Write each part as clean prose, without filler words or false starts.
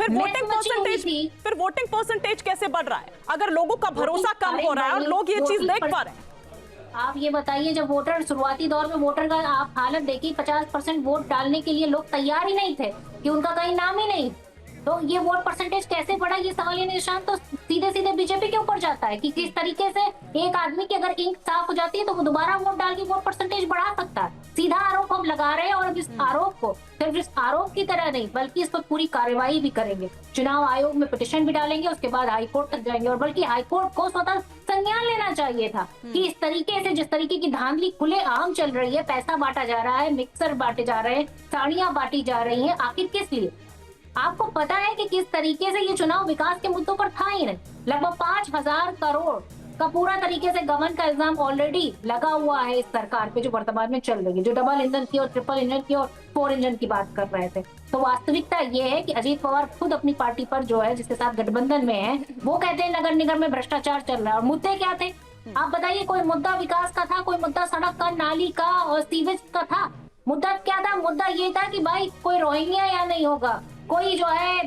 फिर voting percentage कैसे बढ़ रहा है अगर लोगों का भरोसा कम हो रहा है और लोग ये चीज देख पा रहे हैं? आप ये बताइए, जब वोटर शुरुआती दौर में वोटर का आप हालत देखिए, 50% वोट डालने के लिए लोग तैयार ही नहीं थे, कि उनका कहीं नाम ही नहीं, तो ये वोट परसेंटेज कैसे बढ़ा? ये सवाल, ये निशान तो सीधे सीधे बीजेपी के ऊपर जाता है कि किस तरीके से एक आदमी की अगर इंक साफ हो जाती है तो वो दोबारा वोट डाल के वोट परसेंटेज बढ़ा सकता है। सीधा आरोप हम लगा रहे हैं और इस आरोप को सिर्फ इस आरोप की तरह नहीं बल्कि इस पर पूरी कार्रवाई भी करेंगे। चुनाव आयोग में पिटीशन भी डालेंगे, उसके बाद हाईकोर्ट तक जाएंगे, और बल्कि हाईकोर्ट को स्वतः संज्ञान लेना चाहिए था कि इस तरीके से, जिस तरीके की धांधली खुले आम चल रही है, पैसा बांटा जा रहा है, मिक्सर बांटे जा रहे हैं, साड़ियां बांटी जा रही हैं, आखिर किस लिए? आपको पता है कि किस तरीके से ये चुनाव विकास के मुद्दों पर था ही नहीं। लगभग 5,000 करोड़ का पूरा तरीके से गबन का इल्जाम ऑलरेडी लगा हुआ है इस सरकार पे जो वर्तमान में चल रही है, जो डबल इंजन की और ट्रिपल इंजन की और 4 इंजन की बात कर रहे थे। तो वास्तविकता ये है कि अजीत पवार खुद अपनी पार्टी पर जो है, जिसके साथ गठबंधन में है, वो कहते हैं नगर निगम में भ्रष्टाचार चल रहा है। और मुद्दे क्या थे आप बताइए? कोई मुद्दा विकास का था? कोई मुद्दा सड़क का, नाली का और सीवेज का था? मुद्दा क्या था? मुद्दा ये था कि भाई कोई रोहिंग्या यहाँ नहीं होगा, कोई जो है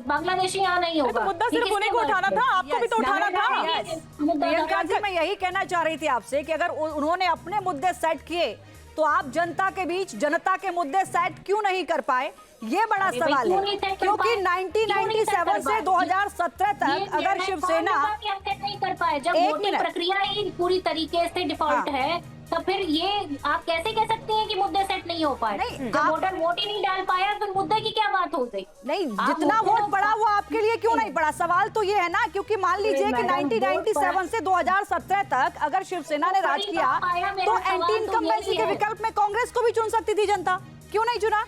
बांग्लादेशी यहाँ नहीं होगा। तो मुद्दा सिर्फ उन्हीं को उठाना था, आपको भी तो उठाना था। प्रियंका जी, मैं यही कहना चाह रही थी आपसे कि अगर उन्होंने अपने मुद्दे सेट किए तो आप जनता के बीच जनता के मुद्दे सेट क्यों नहीं कर पाए? ये बड़ा सवाल है, क्योंकि 1997 से 2017 तक अगर शिवसेना नहीं कर पाए, जब वोटिंग प्रक्रिया ही पूरी तरीके से डिफॉल्ट है, तो फिर ये आप कैसे कह सकते हैं कि मुद्दे सेट नहीं हो पाए? जब वोटर वोट ही नहीं डाल पाया तो मुद्दे की क्या बात हो गई? नहीं, जितना वोट पड़ा वो आपके लिए क्यों नहीं पड़ा? सवाल तो ये है ना, क्योंकि मान लीजिए कि 1997 से 2017 तक अगर शिवसेना ने राज किया तो एंटी इनकम्बेंसी के विकल्प में कांग्रेस को भी चुन सकती थी जनता, क्यों नहीं चुना?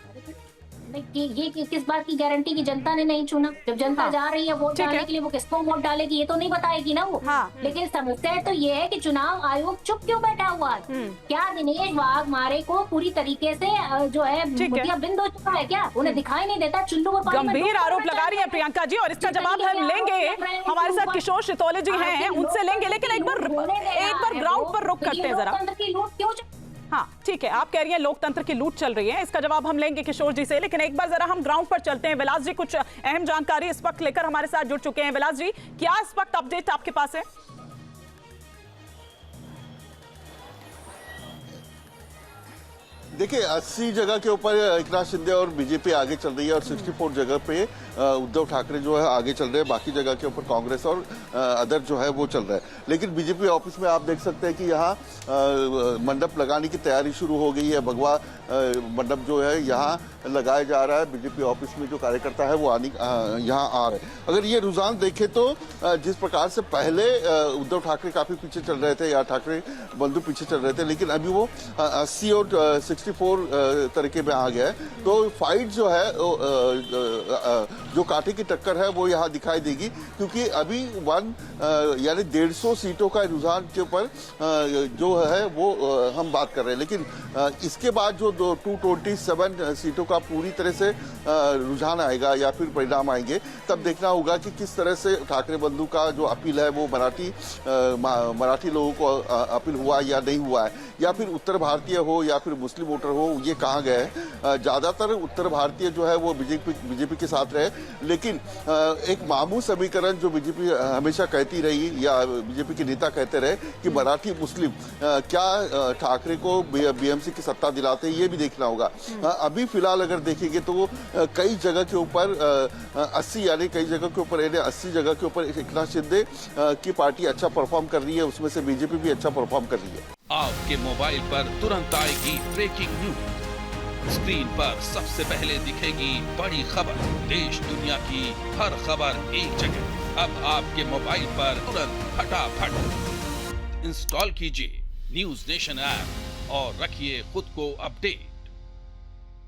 ये किस बात की गारंटी कि जनता ने नहीं चुना? जब जनता जा रही है वोट डालने के लिए, वो किसको वोट डालेगी ये तो नहीं बताएगी ना वो। लेकिन समस्या तो ये है कि चुनाव आयोग चुप क्यों बैठा हुआ है? क्या दिनेश वाघमारे को पूरी तरीके से जो है बिंद हो चुका है क्या? उन्हें दिखाई नहीं देता? चुल्लू को गंभीर आरोप लगा रही है प्रियंका जी, और इसका जवाब हम लेंगे। हमारे साथ किशोर शितोले जी हैं, उनसे लेंगे, लेकिन एक बार ग्राउंड पर रुक करते हैं जरा। हाँ ठीक है, आप कह रही हैं लोकतंत्र की लूट चल रही है, इसका जवाब हम लेंगे किशोर जी से, लेकिन एक बार जरा हम ग्राउंड पर चलते हैं। विलास जी कुछ अहम जानकारी इस वक्त लेकर हमारे साथ जुड़ चुके हैं। विलास जी, क्या इस वक्त अपडेट आपके पास है? देखिए, 80 जगह के ऊपर एकनाथ शिंदे और बीजेपी आगे चल रही है और 64 जगह पे उद्धव ठाकरे जो है आगे चल रहे हैं। बाकी जगह के ऊपर कांग्रेस और अदर जो है वो चल रहा है। लेकिन बीजेपी ऑफिस में आप देख सकते हैं कि यहाँ मंडप लगाने की तैयारी शुरू हो गई है। भगवा मंडप जो है यहाँ लगाया जा रहा है। बीजेपी ऑफिस में जो कार्यकर्ता है वो यहाँ आ रहे हैं। अगर ये रुझान देखें तो जिस प्रकार से पहले उद्धव ठाकरे काफी पीछे चल रहे थे या ठाकरे बंधु पीछे चल रहे थे, लेकिन अभी वो 80 और 64 तरीके में आ गया है। तो फाइट जो है जो कांटे की टक्कर है वो यहाँ दिखाई देगी, क्योंकि अभी यानी 150 सीटों का रुझान के ऊपर जो है वो हम बात कर रहे हैं। लेकिन इसके बाद जो 227 सीटों का पूरी तरह से रुझान आएगा या फिर परिणाम आएंगे, तब देखना होगा कि किस तरह से ठाकरे बंधु का जो अपील है वो मराठी लोगों को अपील हुआ या नहीं हुआ है, या फिर उत्तर भारतीय हो या फिर मुस्लिम वोटर हो, ये कहाँ गए। ज्यादातर उत्तर भारतीय जो है वो बीजेपी के साथ रहे, लेकिन एक मामूल समीकरण जो बीजेपी हमेशा कहती रही या बीजेपी के नेता कहते रहे कि मराठी मुस्लिम क्या ठाकरे को बीएमसी की सत्ता दिलाते हैं, ये भी देखना होगा। अभी फिलहाल अगर देखेंगे तो कई जगह के ऊपर 80 यानी कई जगह के ऊपर 80 जगह के ऊपर एकनाथ शिंदे की पार्टी अच्छा परफॉर्म कर रही है, उसमें से बीजेपी भी अच्छा परफॉर्म कर रही है। आपके मोबाइल पर तुरंत आएगी ब्रेकिंग न्यूज, स्क्रीन पर सबसे पहले दिखेगी बड़ी खबर, देश दुनिया की हर खबर एक जगह। अब आपके मोबाइल पर तुरंत फटाफट इंस्टॉल कीजिए न्यूज नेशन ऐप और रखिए खुद को अपडेट।